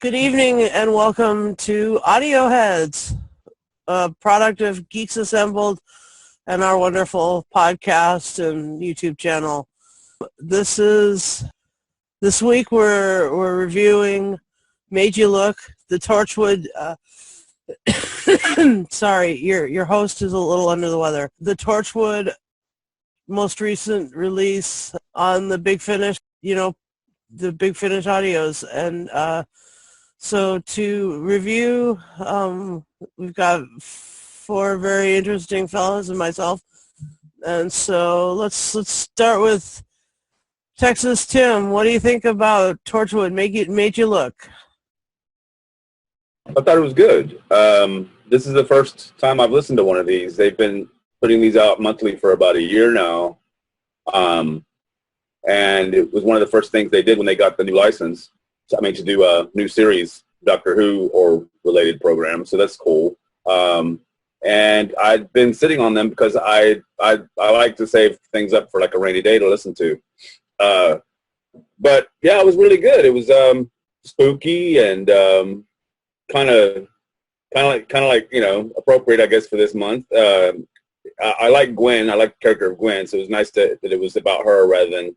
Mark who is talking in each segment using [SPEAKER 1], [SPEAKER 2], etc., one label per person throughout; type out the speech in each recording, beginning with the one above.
[SPEAKER 1] Good evening and welcome to Audioheads, a product of Geeks Assembled and our wonderful podcast and YouTube channel. This week we're reviewing Made You Look, the Torchwood. Sorry, your host is a little under the weather. The Torchwood most recent release on the Big Finish, the Big Finish audios, and so to review, we've got four very interesting fellows and myself, and so let's start with Texas Tim. What do you think about Torchwood? Made You Look?
[SPEAKER 2] I thought it was good. This is the first time I've listened to one of these. They've been putting these out monthly for about a year now, and it was one of the first things they did when they got the new license. To do a new series, Doctor Who or related program, so that's cool. And I've been sitting on them because I like to save things up for like a rainy day to listen to. But yeah, it was really good. It was spooky and kind of like appropriate, I guess, for this month. I like Gwen. I like the character of Gwen, so it was nice that it was about her rather than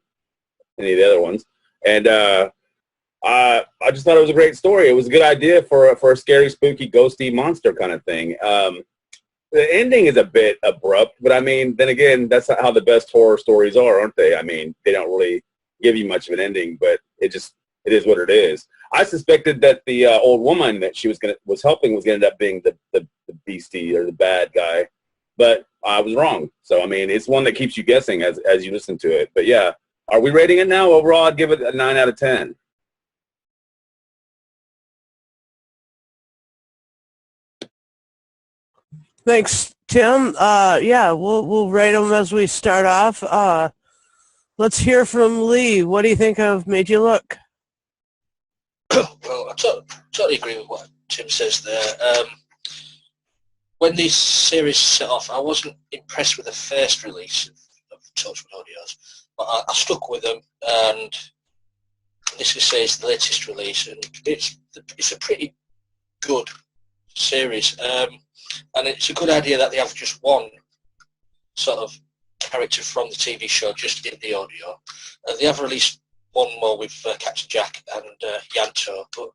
[SPEAKER 2] any of the other ones. And I just thought it was a great story. It was a good idea for a scary, spooky, ghosty monster kind of thing. The ending is a bit abrupt, but then again, that's how the best horror stories are, aren't they? They don't really give you much of an ending, but it is what it is. I suspected that the old woman that she was helping was going to end up being the beastie or the bad guy, but I was wrong. So it's one that keeps you guessing as you listen to it. But yeah, are we rating it now? Overall, I'd give it a 9 out of 10.
[SPEAKER 1] Thanks, Tim. Yeah, we'll rate them as we start off. Let's hear from Lee. What do you think of Made You Look?
[SPEAKER 3] Well, I totally agree with what Tim says there. When this series set off, I wasn't impressed with the first release of Torchwood audios, but I stuck with them, and this is the latest release, and it's a pretty good series. And it's a good idea that they have just one sort of character from the TV show just in the audio. They have released one more with Captain Jack and Yanto, but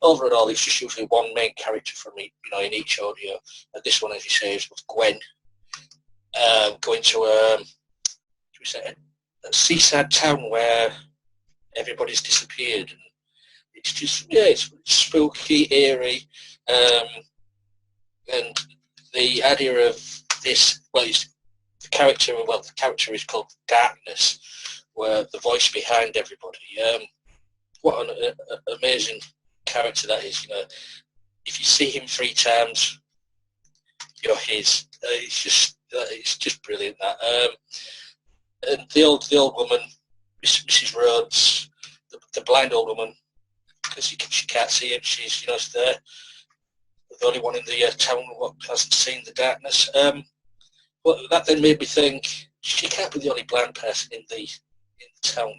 [SPEAKER 3] overall it's just usually one main character from in each audio. And this one, as you say, is with Gwen going to a seaside town where everybody's disappeared. And it's just, it's spooky, eerie. And the idea of this, the character is called Darkness, where the voice behind everybody. What an amazing character that is. If you see him 3 times, you're his. It's just brilliant. That and the old woman, Mrs. Rhodes, the blind old woman, because she can't see him. She's there. The only one in the town who hasn't seen the darkness. Well, that then made me think she can't be the only blind person in the town.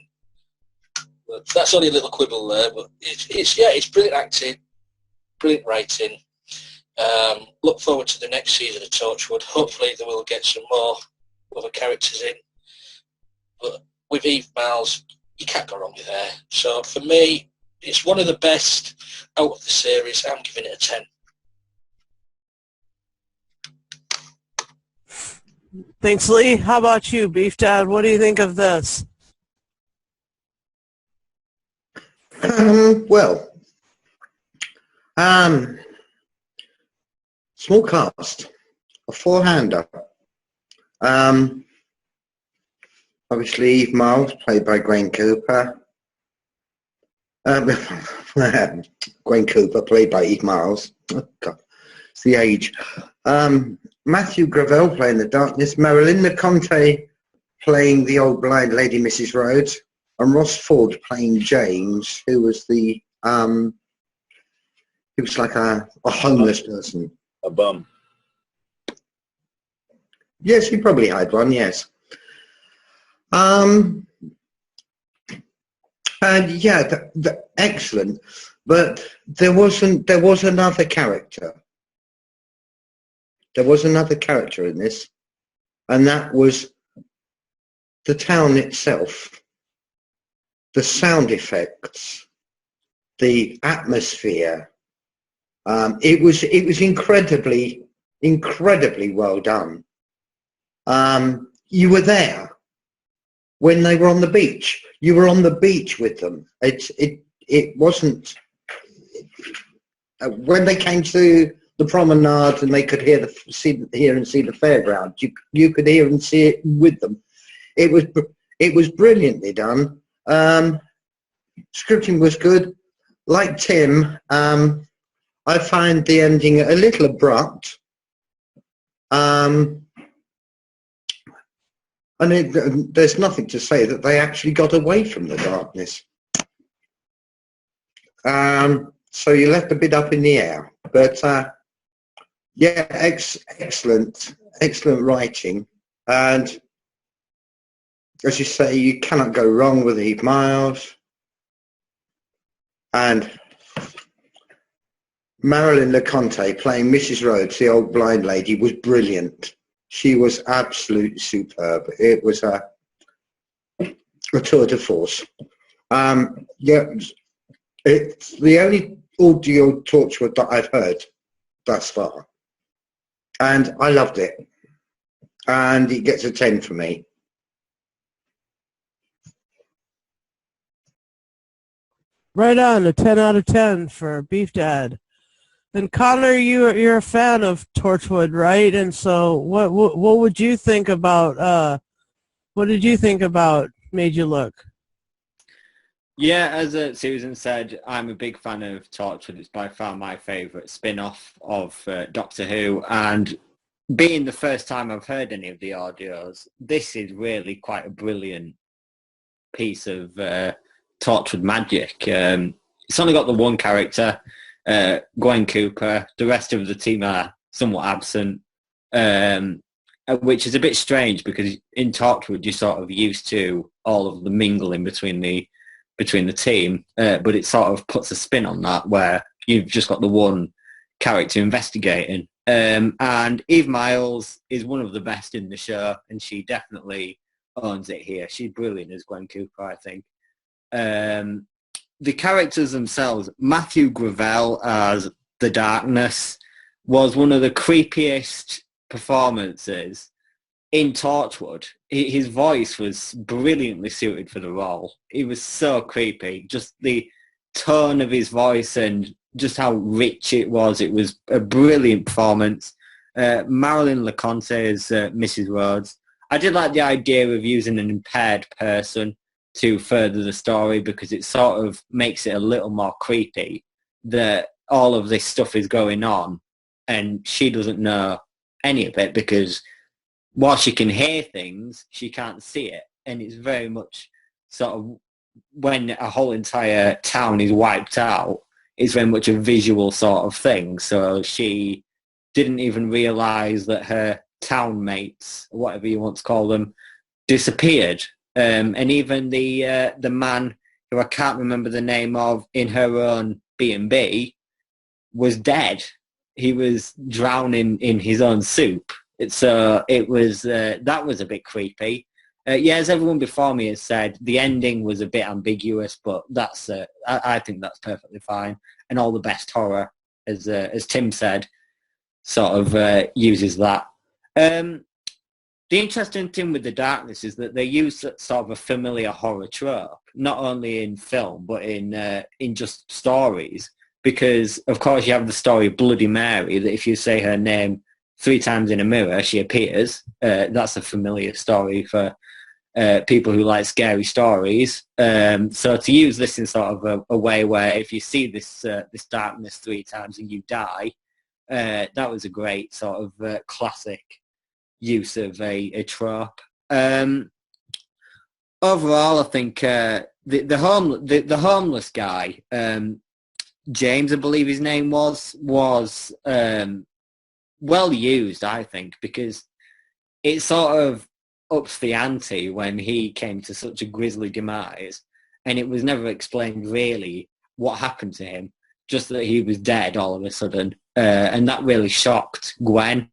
[SPEAKER 3] But that's only a little quibble there, but it's brilliant acting, brilliant writing. Look forward to the next season of Torchwood. Hopefully they will get some more other characters in. But with Eve Miles, you can't go wrong with her. So for me, it's one of the best out of the series. I'm giving it a 10.
[SPEAKER 1] Thanks, Lee. How about you, Beef Dad? What do you think of this?
[SPEAKER 4] Small cast, a 4-hander. Obviously, Eve Miles, played by Gwen Cooper. Gwen Cooper, played by Eve Miles. Oh, God, it's the age. Matthew Gravel playing the Darkness, Marilyn Conte playing the old blind lady Mrs. Rhodes, and Ross Ford playing James, who was he was like a homeless person.
[SPEAKER 2] A bum.
[SPEAKER 4] Yes, he probably had one, yes. And yeah, excellent. But there was another character. There was another character in this, and that was the town itself, the sound effects, the atmosphere. It was incredibly well done. You were there when they were on the beach. You were on the beach with them. It wasn't when they came to the promenade and they could hear and see the fairground. You could hear and see it with them. It was brilliantly done. Scripting was good. Like Tim, I find the ending a little abrupt. And there's nothing to say that they actually got away from the darkness. So you left a bit up in the air. But yeah, excellent writing. And as you say, you cannot go wrong with Eve Miles. And Marilyn LeConte playing Mrs. Rhodes, the old blind lady, was brilliant. She was absolutely superb. It was a tour de force. Yeah, it's the only audio Torchwood that I've heard thus far. And I loved it. And it gets a 10 for me.
[SPEAKER 1] Right on, a 10 out of 10 for Beef Dad. And Connor, you're a fan of Torchwood, right? And so what would you think about, what did you think about Made You Look?
[SPEAKER 5] Yeah, as Susan said, I'm a big fan of Torchwood. It's by far my favourite spin-off of Doctor Who. And being the first time I've heard any of the audios, this is really quite a brilliant piece of Torchwood magic. It's only got the one character, Gwen Cooper. The rest of the team are somewhat absent, which is a bit strange because in Torchwood you're sort of used to all of the mingling between the team, but it sort of puts a spin on that where you've just got the one character investigating. And Eve Miles is one of the best in the show, and she definitely owns it here. She's brilliant as Gwen Cooper, I think. The characters themselves, Matthew Gravel as the Darkness was one of the creepiest performances in Torchwood. His voice was brilliantly suited for the role. He was so creepy. Just the tone of his voice and just how rich it was a brilliant performance. Marilyn LeConte as Mrs. Rhodes. I did like the idea of using an impaired person to further the story because it sort of makes it a little more creepy that all of this stuff is going on and she doesn't know any of it because while she can hear things, she can't see it. And it's very much sort of when a whole entire town is wiped out, it's very much a visual sort of thing. So she didn't even realise that her town mates, whatever you want to call them, disappeared. And even the man who I can't remember the name of in her own B&B was dead. He was drowning in his own soup. It was that was a bit creepy. Yeah, as everyone before me has said, the ending was a bit ambiguous, but that's I think that's perfectly fine. And all the best horror, as Tim said, sort of uses that. The interesting thing with The Darkness is that they use sort of a familiar horror trope, not only in film, but in just stories. Because, of course, you have the story of Bloody Mary, that if you say her name 3 times in a mirror, she appears. That's a familiar story for people who like scary stories. So to use this in sort of a way where if you see this darkness 3 times and you die, that was a great sort of classic use of a trope. Overall, I think the homeless guy, James, I believe his name was well used, I think, because it sort of ups the ante when he came to such a grisly demise, and it was never explained really what happened to him, just that he was dead all of a sudden. And that really shocked Gwen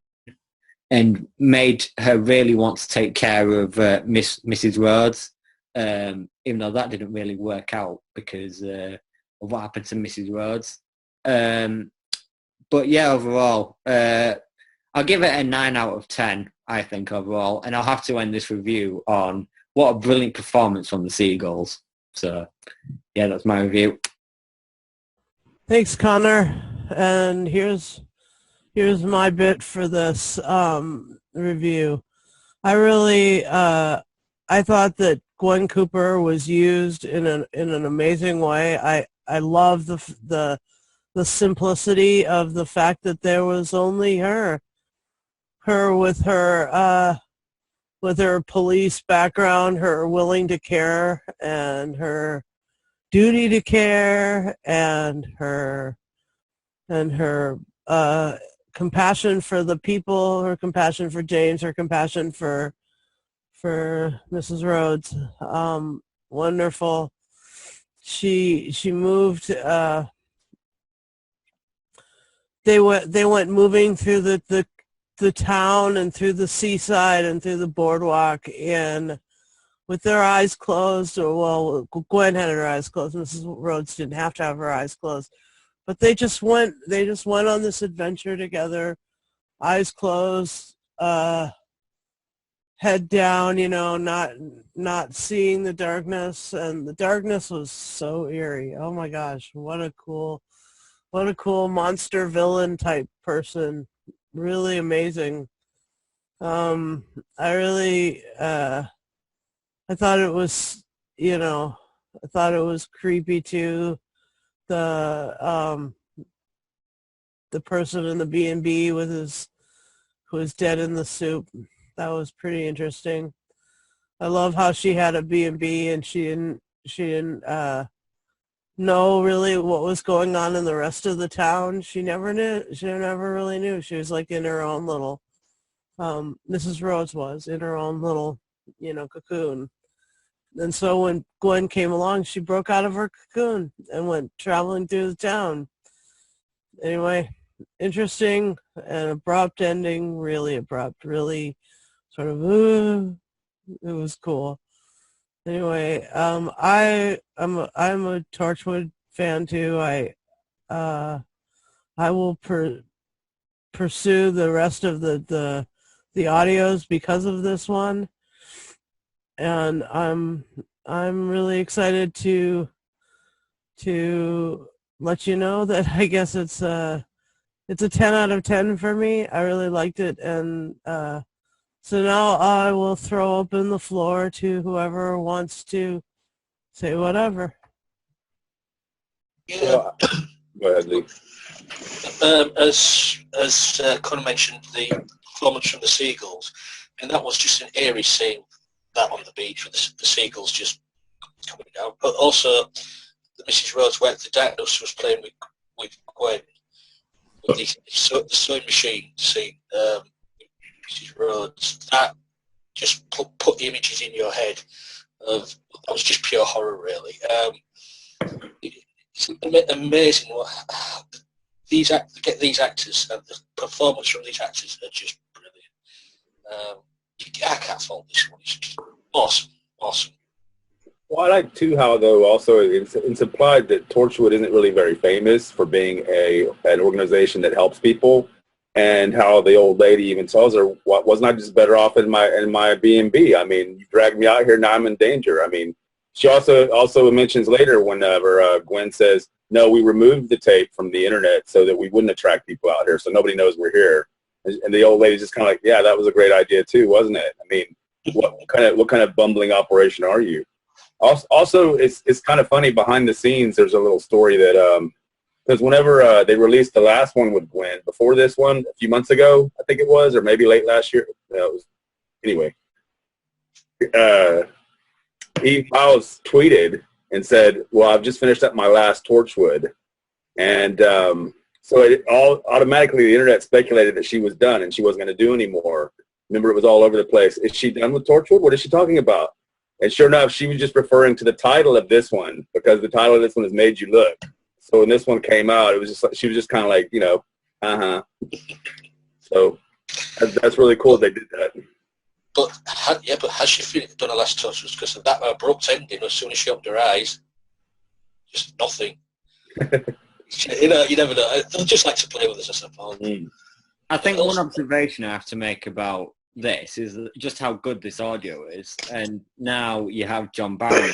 [SPEAKER 5] and made her really want to take care of Mrs. Rhodes, even though that didn't really work out because of what happened to Mrs. Rhodes. But yeah, overall, I'll give it a 9 out of 10, I think, overall. And I'll have to end this review on what a brilliant performance from the Seagulls. So, yeah, that's my review.
[SPEAKER 1] Thanks, Connor. And here's my bit for this review. I really I thought that Gwen Cooper was used in an amazing way. I love the simplicity of the fact that there was only her with her police background, her willing to care, and her duty to care, and her compassion for the people, her compassion for James, her compassion for Mrs. Rhodes. Wonderful. She moved. They went moving through the town and through the seaside and through the boardwalk, and with their eyes closed, or well, Gwen had her eyes closed. Mrs. Rhodes didn't have to have her eyes closed, but they just went on this adventure together, eyes closed, head down, not seeing the darkness, and the darkness was so eerie. Oh my gosh, what a cool monster villain type person. Really amazing. I thought it was, I thought it was creepy too. The person in the B&B who was dead in the soup. That was pretty interesting. I love how she had a B&B and she didn't know really what was going on in the rest of the town. She never knew. She never really knew. She was like in her own little, Mrs. Rhodes was in her own little, cocoon. And so when Gwen came along, she broke out of her cocoon and went traveling through the town. Anyway, interesting and abrupt ending, really abrupt, really sort of, it was cool. Anyway, I'm a Torchwood fan too. I will pursue the rest of the audios because of this one, and I'm really excited to let you know that I guess it's a 10 out of 10 for me. I really liked it, and so now I will throw open the floor to whoever wants to say whatever.
[SPEAKER 3] Yeah.
[SPEAKER 2] Well, go ahead, Lee.
[SPEAKER 3] As Connor mentioned, the performance from the Seagulls, and that was just an eerie scene, that on the beach with the Seagulls just coming down. But also, the Mrs. Rhodes, where the darkness was playing with Gwen, with the sewing machine scene. Mrs. Rhodes, that just put images in your head of, that was just pure horror, really. It's amazing get these actors, and the performance from these actors are just brilliant. I can't fault this one. It's just awesome.
[SPEAKER 2] Well, I like too how though also it's implied that Torchwood isn't really very famous for being an organization that helps people. And how the old lady even tells her, wasn't I just better off in my B&B? I mean, you dragged me out here, now I'm in danger. I mean, she also mentions later whenever Gwen says, no, we removed the tape from the internet so that we wouldn't attract people out here, so nobody knows we're here. And the old lady's just kind of like, yeah, that was a great idea too, wasn't it? I mean, what kind of bumbling operation are you? Also, it's kind of funny behind the scenes. There's a little story that because whenever they released the last one with Gwen, before this one, a few months ago, I think it was, or maybe late last year. Anyway, Eve Miles tweeted and said, well, I've just finished up my last Torchwood. And so it all automatically, the internet speculated that she was done and she wasn't going to do anymore. Remember, it was all over the place. Is she done with Torchwood? What is she talking about? And sure enough, she was just referring to the title of this one because the title of this one is Made You Look. So when this one came out, it was just like, she was just kind of like, you know, So that's really cool they did that.
[SPEAKER 3] But has she done her last touch? Because of that abrupt ending, as soon as she opened her eyes, just nothing. You know, you never know. I'd just like to play with this, I suppose.
[SPEAKER 5] I think one observation I have to make about this is just how good this audio is. And now you have John Barry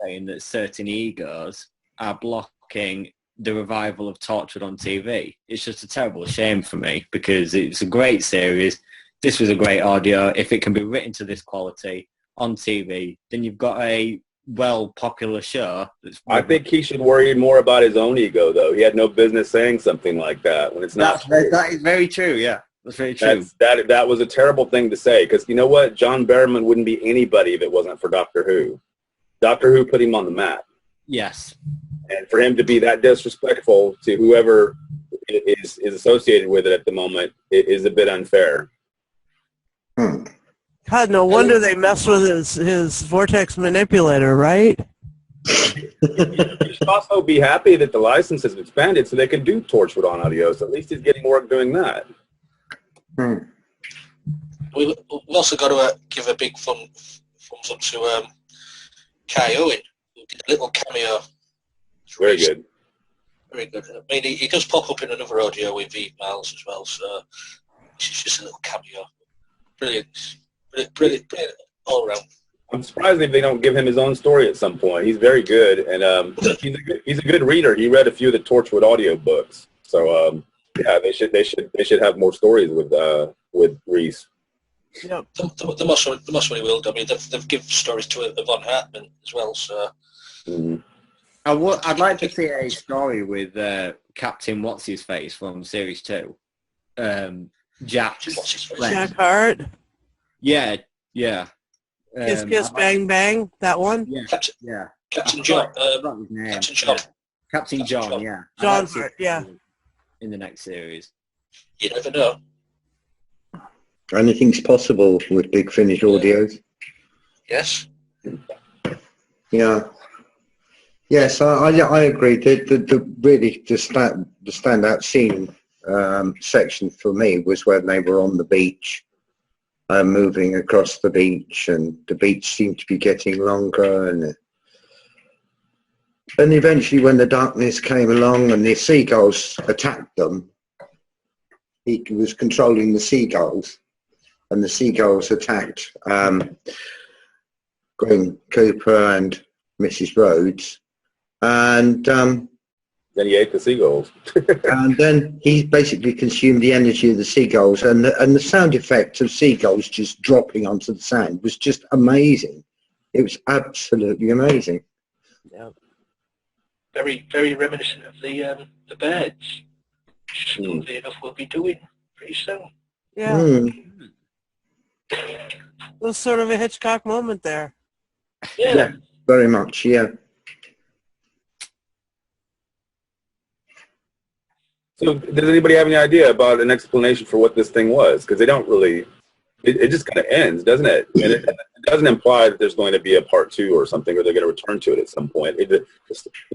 [SPEAKER 5] saying that certain egos are blocking the revival of Torchwood on TV. It's just a terrible shame for me because it's a great series. This was a great audio. If it can be written to this quality on TV, then you've got a popular show.
[SPEAKER 2] I think he should worry more about his own ego, though. He had no business saying something like that when it's not.
[SPEAKER 5] That is very true. Yeah, that's very true.
[SPEAKER 2] That was a terrible thing to say because you know what? John Barrowman wouldn't be anybody if it wasn't for Doctor Who. Doctor Who put him on the map.
[SPEAKER 5] Yes.
[SPEAKER 2] And for him to be that disrespectful to whoever is associated with it at the moment is a bit unfair.
[SPEAKER 1] God, no wonder they messed with his vortex manipulator, right?
[SPEAKER 2] You should also be happy that the license has expanded so they can do Torchwood on audio. So at least he's getting work doing that.
[SPEAKER 3] We've also got to give a big thumbs up to Kai Owen, who did a little cameo.
[SPEAKER 2] Very good.
[SPEAKER 3] Very good. I mean, he does pop up in another audio with Eve Miles as well, so this is just a little cameo. Brilliant all around.
[SPEAKER 2] I'm surprised if they don't give him his own story at some point. He's very good, and he's a good reader. He read a few of the Torchwood audio books, so yeah, they should have more stories with Reese.
[SPEAKER 1] Yep.
[SPEAKER 3] The most one he will. I mean, they've given stories to Von Hartman as well. So
[SPEAKER 5] I'd like to see a story with Captain What's His Face from Series 2. Jack
[SPEAKER 1] Hart.
[SPEAKER 5] Yeah.
[SPEAKER 1] Kiss Kiss Bang Bang. That one.
[SPEAKER 5] Yeah.
[SPEAKER 3] Captain John.
[SPEAKER 5] Captain John. Yeah.
[SPEAKER 1] John Hart. Yeah.
[SPEAKER 5] In the next series.
[SPEAKER 3] You never know.
[SPEAKER 4] Anything's possible with Big Finish audios.
[SPEAKER 3] Yes.
[SPEAKER 4] Yeah. Yes, I agree. The standout scene section for me was when they were on the beach, moving across the beach, and the beach seemed to be getting longer, and eventually when the darkness came along and the seagulls attacked them, he was controlling the seagulls, and the seagulls attacked Gwen Cooper and Mrs. Rhodes, and
[SPEAKER 2] then he ate the seagulls.
[SPEAKER 4] and then he basically consumed the energy of the seagulls, and the sound effect of seagulls just dropping onto the sand was just amazing. It was absolutely amazing.
[SPEAKER 1] Yeah.
[SPEAKER 3] Very, very reminiscent of the birds. Which enough we'll be doing pretty soon.
[SPEAKER 1] Yeah. It was sort of a Hitchcock moment there.
[SPEAKER 3] Yeah.
[SPEAKER 4] Very much, yeah.
[SPEAKER 2] So does anybody have any idea about an explanation for what this thing was? Because they don't really, it just kind of ends, doesn't it? And it doesn't imply that there's going to be a part 2 or something, or they're going to return to it at some point. The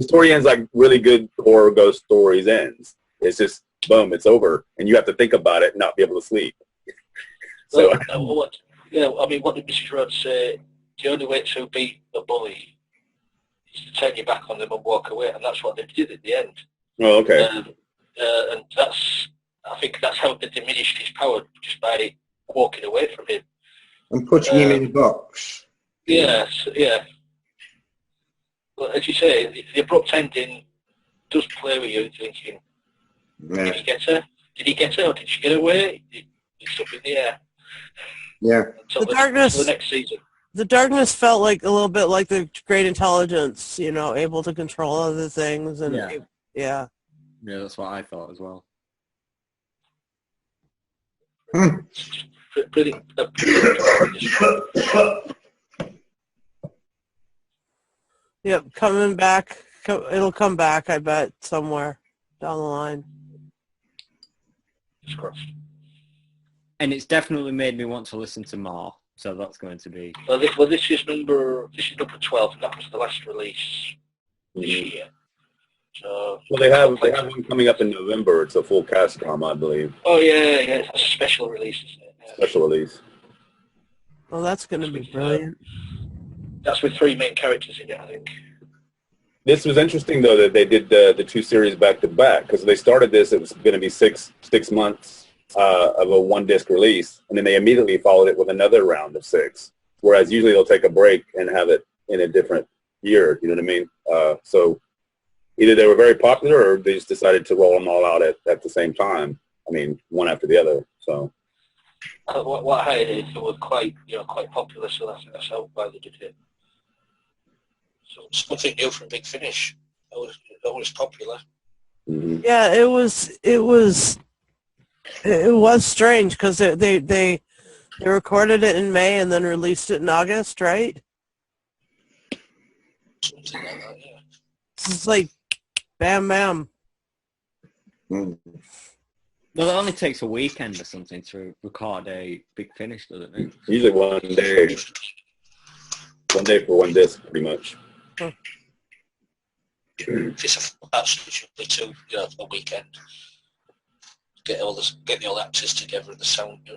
[SPEAKER 2] story ends like really good horror ghost stories ends. It's just, boom, it's over. And you have to think about it and not be able to sleep. So,
[SPEAKER 3] what did Mrs. Rhodes say? The only way to beat a bully is to turn your back on them and walk away, and that's what they did at the end.
[SPEAKER 2] Oh, okay.
[SPEAKER 3] And I think that's how they diminished his power, just by walking away from him.
[SPEAKER 4] And putting him in a box.
[SPEAKER 3] Yes, yeah. Well, as you say, the abrupt ending does play with you, thinking, did he get her? Did he get her, or did she get away? It's up in the air.
[SPEAKER 4] Yeah.
[SPEAKER 1] The darkness.
[SPEAKER 3] The next season.
[SPEAKER 1] The darkness felt like a little bit like the great intelligence, able to control other things, and
[SPEAKER 5] yeah, that's what I thought as well.
[SPEAKER 3] Pretty.
[SPEAKER 1] Yep, coming back. It'll come back, I bet, somewhere down the line.
[SPEAKER 5] And it's definitely made me want to listen to more. So that's going to be...
[SPEAKER 3] This is number 12, and that was the last release this year. So,
[SPEAKER 2] well, they have one coming up in November. It's a full cast drama, I believe.
[SPEAKER 3] Oh yeah, it's a special release, isn't it? Yeah.
[SPEAKER 2] Special release.
[SPEAKER 1] Well, that's going to be brilliant.
[SPEAKER 3] That's with 3 main characters in it, I think.
[SPEAKER 2] This was interesting, though, that they did the 2 series back to back, because they started this. It was going to be six months of a 1-disc release, and then they immediately followed it with another round of 6. Whereas usually they'll take a break and have it in a different year. You know what I mean? So either they were very popular, or they just decided to roll them all out at the same time. I mean, one after the other. So.
[SPEAKER 3] What I heard is they were quite popular, so that's how why they did it. So it's something new from Big Finish. It was popular.
[SPEAKER 2] Mm-hmm.
[SPEAKER 1] Yeah, it was strange because they recorded it in May and then released it in August, right?
[SPEAKER 3] Something like that, yeah.
[SPEAKER 1] It's like bam, bam.
[SPEAKER 4] Mm.
[SPEAKER 5] Well, it only takes a weekend or something to record a Big Finish, doesn't it?
[SPEAKER 2] Usually 1 day. 1 day for 1 disc, pretty much.
[SPEAKER 1] Huh.
[SPEAKER 3] If it's a full batch, it's usually 2, a weekend. Get the all actors together and the sound.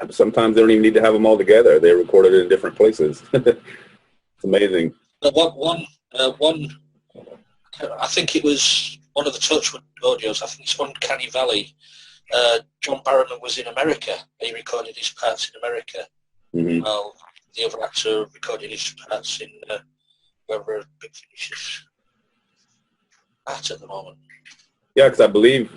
[SPEAKER 2] Sometimes they don't even need to have them all together. They recorded it in different places. It's amazing.
[SPEAKER 3] One, I think it was one of the Torchwood audios. I think it's Uncanny Valley. John Barrowman was in America. He recorded his parts in America.
[SPEAKER 2] Mm-hmm.
[SPEAKER 3] Well, the other actor recorded his parts in wherever Big Finish is at the moment.
[SPEAKER 2] Yeah, because I believe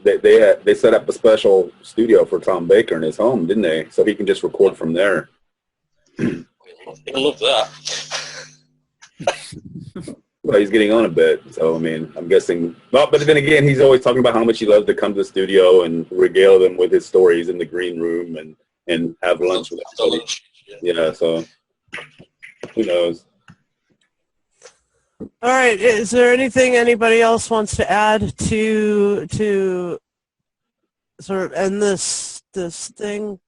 [SPEAKER 2] they set up a special studio for Tom Baker in his home, didn't they? So he can just record from there.
[SPEAKER 3] I love that.
[SPEAKER 2] Well, he's getting on a bit, so I mean, I'm guessing. Well, but then again, he's always talking about how much he loves to come to the studio and regale them with his stories in the green room and have lunch with everybody. Yeah, so who knows?
[SPEAKER 1] All right, is there anything anybody else wants to add to sort of end this thing?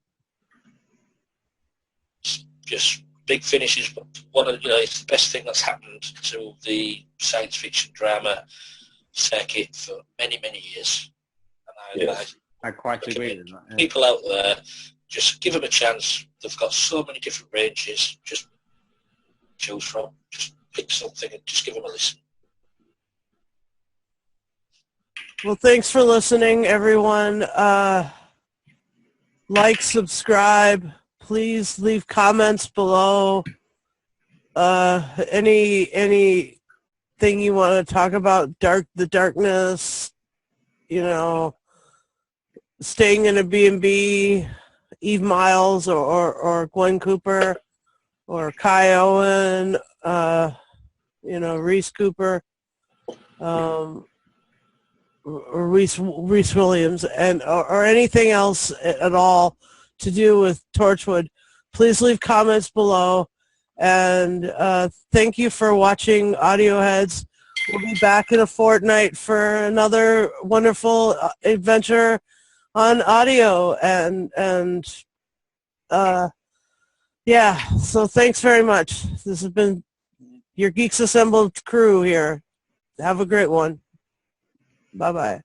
[SPEAKER 3] Just Big Finish is one of it's the best thing that's happened to the science fiction drama circuit for many years. And
[SPEAKER 5] I quite agree with that. Yeah.
[SPEAKER 3] People out there, just give them a chance. They've got so many different ranges. Just choose from. Just pick something and just give them a listen.
[SPEAKER 1] Well, thanks for listening, everyone. Like, subscribe. Please leave comments below. Anything you want to talk about, the darkness, staying in a B&B, Eve Miles or Gwen Cooper or Kai Owen, Reese Cooper, or Reese Williams, or anything else at all to do with Torchwood, please leave comments below. And thank you for watching Audioheads. We'll be back in a fortnight for another wonderful adventure on audio. And so thanks very much. This has been your Geeks Assembled crew here. Have a great one. Bye-bye.